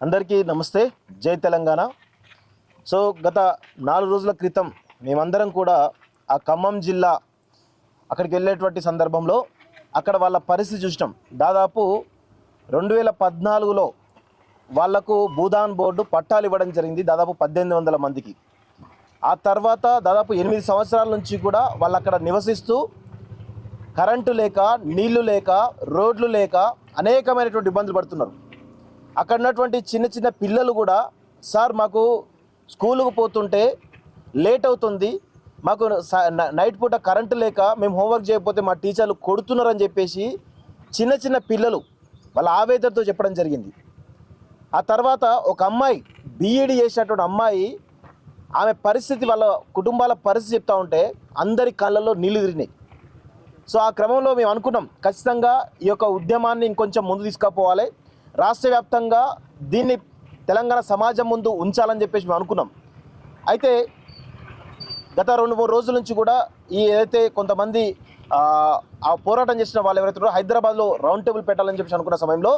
అందరికీ నమస్తే, జై తెలంగాణ. సో గత 4 రోజుల క్రితం మేమందరం కూడా ఆ ఖమ్మం జిల్లా అక్కడికి వెళ్ళేటువంటి సందర్భంలో అక్కడ వాళ్ళ పరిస్థితి చూసినాం. దాదాపు 2014లో వాళ్లకు భూదాన్ బోర్డు పట్టాలు ఇవ్వడం జరిగింది, దాదాపు 1800 మందికి. ఆ తర్వాత దాదాపు 8 సంవత్సరాల నుంచి కూడా వాళ్ళు అక్కడ నివసిస్తూ కరెంటు లేక, నీళ్లు లేక, రోడ్లు లేక అనేకమైనటువంటి ఇబ్బందులు పడుతున్నారు. అక్కడ ఉన్నటువంటి చిన్న చిన్న పిల్లలు కూడా, సార్ మాకు స్కూలుకు పోతుంటే లేట్ అవుతుంది, మాకు నైట్ పూట కరెంటు లేక మేము హోంవర్క్ చేయకపోతే మా టీచర్లు కొడుతున్నారని చెప్పేసి చిన్న చిన్న పిల్లలు వాళ్ళ ఆవేదనతో చెప్పడం జరిగింది. ఆ తర్వాత ఒక అమ్మాయి బీఈడీ చేసినటువంటి అమ్మాయి, ఆమె పరిస్థితి, వాళ్ళ కుటుంబాల పరిస్థితి చెప్తా ఉంటే అందరి కళ్ళల్లో నీళ్లు తిరిగినాయి. సో ఆ క్రమంలో మేము అనుకున్నాం, ఖచ్చితంగా ఈ యొక్క ఉద్యమాన్ని ఇంకొంచెం ముందు తీసుకుపోవాలి, రాష్ట్ర వ్యాప్తంగా దీన్ని తెలంగాణ సమాజం ముందు ఉంచాలని చెప్పేసి మేము అనుకున్నాం. అయితే గత 2-3 రోజుల నుంచి కూడా ఈ ఏదైతే కొంతమంది ఆ పోరాటం చేసిన వాళ్ళు ఎవరైతే హైదరాబాద్లో రౌండ్ టేబుల్ పెట్టాలని చెప్పేసి అనుకున్న సమయంలో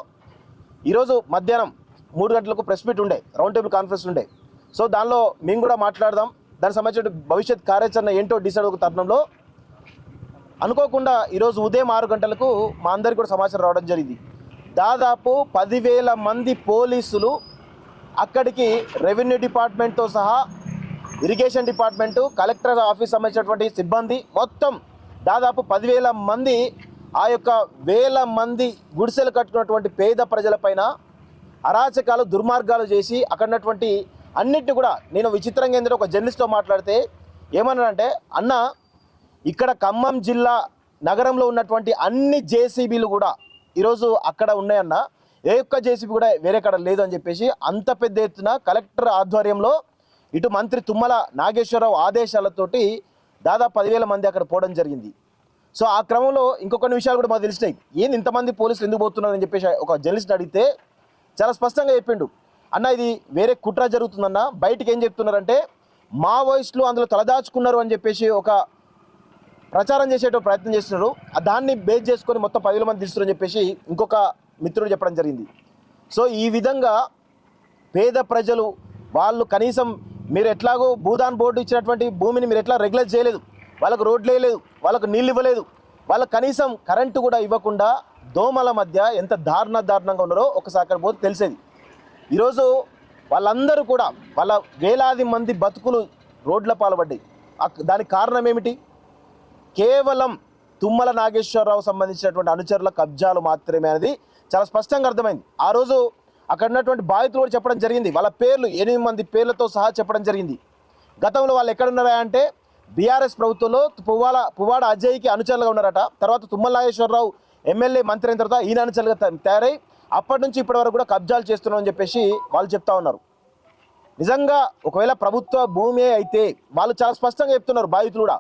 ఈరోజు మధ్యాహ్నం 3 గంటలకు ప్రెస్ మీట్ ఉండే, రౌండ్ టేబుల్ కాన్ఫరెన్స్ ఉండే. సో దానిలో మేము కూడా మాట్లాడదాం, దానికి సంబంధించిన భవిష్యత్ కార్యాచరణ ఏంటో డిసైడ్ ఒక తరుణంలో అనుకోకుండా ఈరోజు ఉదయం 6 గంటలకు మా అందరికీ కూడా సమాచారం రావడం జరిగింది. దాదాపు 10,000 మంది పోలీసులు అక్కడికి రెవెన్యూ డిపార్ట్మెంట్తో సహా ఇరిగేషన్ డిపార్ట్మెంటు, కలెక్టర్ ఆఫీస్ సంబంధించినటువంటి సిబ్బంది మొత్తం దాదాపు 10,000 మంది ఆ యొక్క 1000 మంది గుడిసెలు కట్టుకున్నటువంటి పేద ప్రజలపైన అరాచకాలు, దుర్మార్గాలు చేసి అక్కడ ఉన్నటువంటి అన్నిటిని కూడా, నేను విచిత్రంగా ఏంటంటే ఒక జర్నలిస్ట్తో మాట్లాడితే ఏమన్నాడంటే, అన్న ఇక్కడ ఖమ్మం జిల్లా నగరంలో ఉన్నటువంటి అన్ని జేసీబీలు కూడా ఈరోజు అక్కడ ఉన్నాయన్న, ఏ ఒక్క జేసీబీ కూడా వేరే కాడ లేదు అని చెప్పేసి అంత పెద్ద ఎత్తున కలెక్టర్ ఆధ్వర్యంలో ఇటు మంత్రి తుమ్మల నాగేశ్వరరావు ఆదేశాలతోటి దాదాపు 10,000 మంది అక్కడ పోవడం జరిగింది. సో ఆ క్రమంలో ఇంకొన్ని విషయాలు కూడా మాకు తెలిసినాయి. ఏంది ఇంతమంది పోలీసులు ఎందుకు పోతున్నారని చెప్పేసి ఒక జర్నలిస్ట్ అడిగితే చాలా స్పష్టంగా చెప్పిండు, అన్న ఇది వేరే కుట్ర జరుగుతుందన్న, బయటికి ఏం చెప్తున్నారంటే మావోయిస్టులు అందులో తలదాచుకున్నారు అని చెప్పేసి ఒక ప్రచారం చేసేట ప్రయత్నం చేస్తున్నారు, దాన్ని బేస్ చేసుకొని మొత్తం 10,000 మంది తీస్తున్నారని చెప్పేసి ఇంకొక మిత్రుడు చెప్పడం జరిగింది. సో ఈ విధంగా పేద ప్రజలు వాళ్ళు కనీసం మీరు ఎట్లాగో భూదాన్ బోర్డు ఇచ్చినటువంటి భూమిని మీరు ఎట్లా రెగ్యులర్ చేయలేదు, వాళ్ళకు రోడ్లు వేయలేదు, వాళ్ళకు నీళ్ళు ఇవ్వలేదు, వాళ్ళకు కనీసం కరెంటు కూడా ఇవ్వకుండా దోమల మధ్య ఎంత దారుణంగా ఉన్నారో ఒకసారి అక్కడ పోతే తెలిసేది. ఈరోజు వాళ్ళందరూ కూడా వాళ్ళ వేలాది మంది బతుకులు రోడ్ల పాల్పడ్డాయి. దానికి కారణం ఏమిటి? కేవలం తుమ్మల నాగేశ్వరరావు సంబంధించినటువంటి అనుచరుల కబ్జాలు మాత్రమే అనేది చాలా స్పష్టంగా అర్థమైంది. ఆ రోజు అక్కడ ఉన్నటువంటి బాధితులు కూడా చెప్పడం జరిగింది, వాళ్ళ పేర్లు 8 మంది పేర్లతో సహా చెప్పడం జరిగింది. గతంలో వాళ్ళు ఎక్కడున్నారా అంటే బీఆర్ఎస్ ప్రభుత్వంలో పువ్వాడ అజయ్కి అనుచరులుగా ఉన్నారట. తర్వాత తుమ్మల నాగేశ్వరరావు ఎమ్మెల్యే మంత్రి అయిన తర్వాత ఈయన అనుచరులుగా తయారై అప్పటి నుంచి ఇప్పటి వరకు కూడా కబ్జాలు చేస్తున్నామని చెప్పేసి వాళ్ళు చెప్తా ఉన్నారు. నిజంగా ఒకవేళ ప్రభుత్వ భూమి అయితే వాళ్ళు చాలా స్పష్టంగా చెప్తున్నారు, బాధితులు కూడా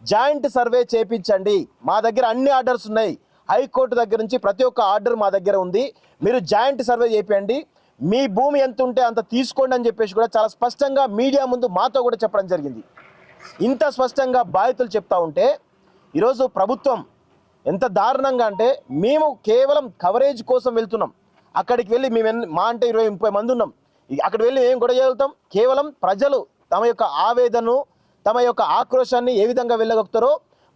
జాయింట్ సర్వే చేయించండి, మా దగ్గర అన్ని ఆర్డర్స్ ఉన్నాయి, హైకోర్టు దగ్గర నుంచి ప్రతి ఒక్క ఆర్డర్ మా దగ్గర ఉంది, మీరు జాయింట్ సర్వే చేయండి, మీ భూమి ఎంత ఉంటే అంత తీసుకోండి అని చెప్పేసి కూడా చాలా స్పష్టంగా మీడియా ముందు మాతో కూడా చెప్పడం జరిగింది. ఇంత స్పష్టంగా బాధితులు చెప్తా ఉంటే ఈరోజు ప్రభుత్వం ఎంత దారుణంగా అంటే, మేము కేవలం కవరేజ్ కోసం వెళ్తున్నాం, అక్కడికి వెళ్ళి మేము మా అంటే 20-30 మంది ఉన్నాం, అక్కడ వెళ్ళి మేము కూడా చేయగలుగుతాం, కేవలం ప్రజలు తమ యొక్క ఆవేదనను, తమ యొక్క ఆక్రోశాన్ని ఏ విధంగా వెళ్ళగలుగుతారో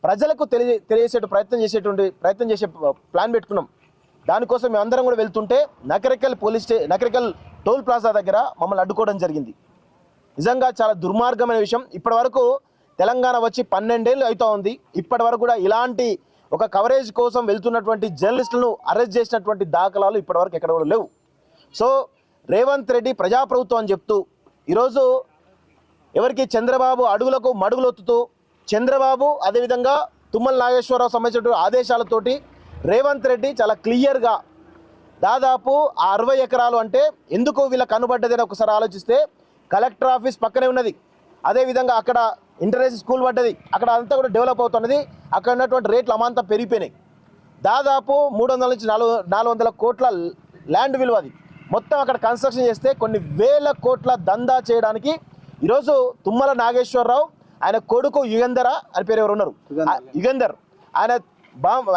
ప్రజలకు తెలియజేసే ప్రయత్నం చేసే ప్లాన్ పెట్టుకున్నాం. దానికోసం మేమందరం కూడా వెళ్తుంటే నకరికల్ టోల్ ప్లాజా దగ్గర మమ్మల్ని అడ్డుకోవడం జరిగింది. నిజంగా చాలా దుర్మార్గమైన విషయం. ఇప్పటి వరకు తెలంగాణ వచ్చి 12 ఏళ్ళు అవుతా ఉంది, ఇప్పటి వరకు కూడా ఇలాంటి ఒక కవరేజ్ కోసం వెళ్తున్నటువంటి జర్నలిస్టులను అరెస్ట్ చేసినటువంటి దాఖలాలు ఇప్పటివరకు ఎక్కడ కూడా లేవు. సో రేవంత్ రెడ్డి ప్రజాప్రభుత్వం అని చెప్తూ ఈరోజు ఎవరికి చంద్రబాబు అడుగులకు మడుగులొత్తుతూ, చంద్రబాబు అదేవిధంగా తుమ్మల నాగేశ్వరరావు సంబంధించిన ఆదేశాలతోటి రేవంత్ రెడ్డి చాలా క్లియర్గా దాదాపు 60 ఎకరాలు అంటే ఎందుకు వీళ్ళకి కనుబడ్డదని ఒకసారి ఆలోచిస్తే, కలెక్టర్ ఆఫీస్ పక్కనే ఉన్నది, అదేవిధంగా అక్కడ ఇంటర్నేషనల్ స్కూల్ పడ్డది, అక్కడ అంతా కూడా డెవలప్ అవుతున్నది, అక్కడ ఉన్నటువంటి రేట్లు అమాంతం పెరిగిపోయినాయి. దాదాపు 300 నుంచి 400 కోట్ల ల్యాండ్ విలువ అది. మొత్తం అక్కడ కన్స్ట్రక్షన్ చేస్తే కొన్ని వేల కోట్ల దందా చేయడానికి ఈరోజు తుమ్మల నాగేశ్వరరావు, ఆయన కొడుకు యుగంధర అని పేరు ఎవరు ఉన్నారు, యుగంధర్, ఆయన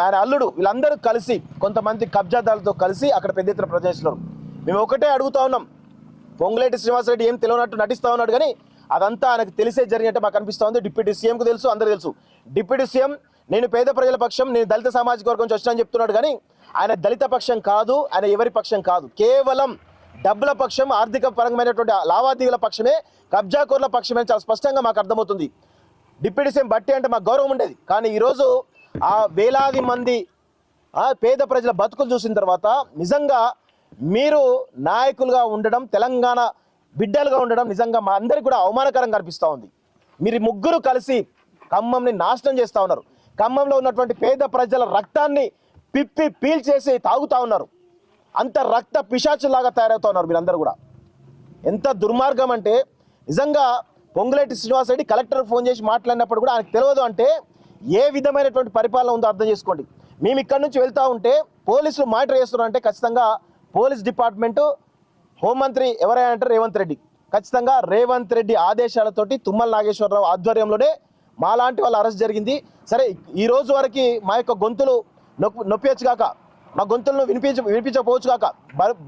ఆయన అల్లుడు వీళ్ళందరూ కలిసి కొంతమంది కబ్జాదారులతో కలిసి అక్కడ పెద్ద ఎత్తున ప్రదర్శిస్తున్నారు. మేము ఒకటే అడుగుతా ఉన్నాం, పొంగులేటి శ్రీనివాసరెడ్డి ఏం తెలియనట్టు నటిస్తూ ఉన్నాడు, కానీ అదంతా ఆయనకు తెలిసే జరిగినట్టు మాకు అనిపిస్తూ ఉంది. డిప్యూటీ సీఎంకు తెలుసు, అందరూ తెలుసు. డిప్యూటీ సీఎం నేను పేద ప్రజల పక్షం, నేను దళిత సామాజిక వర్గం నుంచి వచ్చానని చెప్తున్నాడు, కానీ ఆయన దళిత పక్షం కాదు, ఆయన ఎవరి పక్షం కాదు, కేవలం డబ్బుల పక్షం, ఆర్థిక పరమైనటువంటి లావాదేవీల పక్షమే, కబ్జాకోర్ల పక్షమే చాలా స్పష్టంగా మాకు అర్థమవుతుంది. డిప్యూటీ సీఎం బట్టి అంటే మాకు గౌరవం ఉండేది, కానీ ఈరోజు ఆ వేలాది మంది పేద ప్రజల బతుకులు చూసిన తర్వాత నిజంగా మీరు నాయకులుగా ఉండడం, తెలంగాణ బిడ్డలుగా ఉండడం నిజంగా మా అందరికీ కూడా అవమానకరంగా అనిపిస్తూ ఉంది. మీరు ముగ్గురు కలిసి ఖమ్మంని నాశనం చేస్తూ ఉన్నారు. ఖమ్మంలో ఉన్నటువంటి పేద ప్రజల రక్తాన్ని పిప్పి పీల్చేసి తాగుతూ ఉన్నారు. అంత రక్త పిశాచులాగా తయారవుతూ ఉన్నారు మీరందరూ కూడా. ఎంత దుర్మార్గం అంటే నిజంగా పొంగులేటి శ్రీనివాసరెడ్డి కలెక్టర్ ఫోన్ చేసి మాట్లాడినప్పుడు కూడా ఆయనకు తెలియదు అంటే ఏ విధమైనటువంటి పరిపాలన ఉందో అర్థం చేసుకోండి. మేము ఇక్కడ నుంచి వెళ్తూ ఉంటే పోలీసులు మానిటర్ చేస్తున్నారంటే ఖచ్చితంగా పోలీస్ డిపార్ట్మెంటు, హోంమంత్రి ఎవరైనా అంటే రేవంత్ రెడ్డి, ఖచ్చితంగా రేవంత్ రెడ్డి ఆదేశాలతోటి తుమ్మల నాగేశ్వరరావు ఆధ్వర్యంలోనే మాలాంటి వాళ్ళ అరెస్ట్ జరిగింది. సరే, ఈ రోజు వరకు మా యొక్క గొంతులు నొప్పించు కాక, మా గొంతులను వినిపించకపోవచ్చు కాక,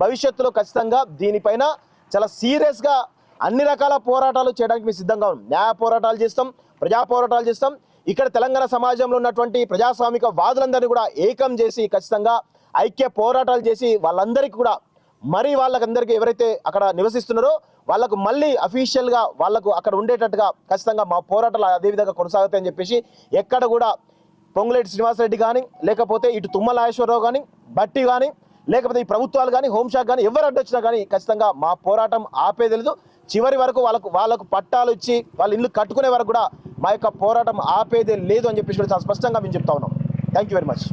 భవిష్యత్తులో ఖచ్చితంగా దీనిపైన చాలా సీరియస్గా అన్ని రకాల పోరాటాలు చేయడానికి మేము సిద్ధంగా ఉన్నాం. న్యాయ పోరాటాలు చేస్తాం, ప్రజా పోరాటాలు చేస్తాం. ఇక్కడ తెలంగాణ సమాజంలో ఉన్నటువంటి ప్రజాస్వామిక వాదులందరినీ కూడా ఏకం చేసి ఖచ్చితంగా ఐక్య పోరాటాలు చేసి వాళ్ళందరికీ కూడా మరి వాళ్ళకందరికీ ఎవరైతే అక్కడ నివసిస్తున్నారో వాళ్ళకు మళ్ళీ అఫీషియల్గా వాళ్ళకు అక్కడ ఉండేటట్టుగా ఖచ్చితంగా మా పోరాటాలు అదేవిధంగా కొనసాగుతాయని చెప్పేసి ఎక్కడ కూడా పొంగులేటి శ్రీనివాసరెడ్డి కానీ, లేకపోతే ఇటు తుమ్మల నాగేశ్వరరావు కానీ, బట్టి కానీ, లేకపోతే ఈ ప్రభుత్వాలు కానీ, హోంశాఖ కానీ ఎవరు అడ్డొచ్చినా కానీ ఖచ్చితంగా మా పోరాటం ఆపేదలేదు. చివరి వరకు వాళ్ళకు పట్టాలు ఇచ్చి వాళ్ళ ఇల్లు కట్టుకునే వరకు కూడా మా యొక్క పోరాటం ఆపేదే లేదు అని చెప్పేసి కూడా చాలా స్పష్టంగా మేము చెప్తా ఉన్నాం. Thank you very much.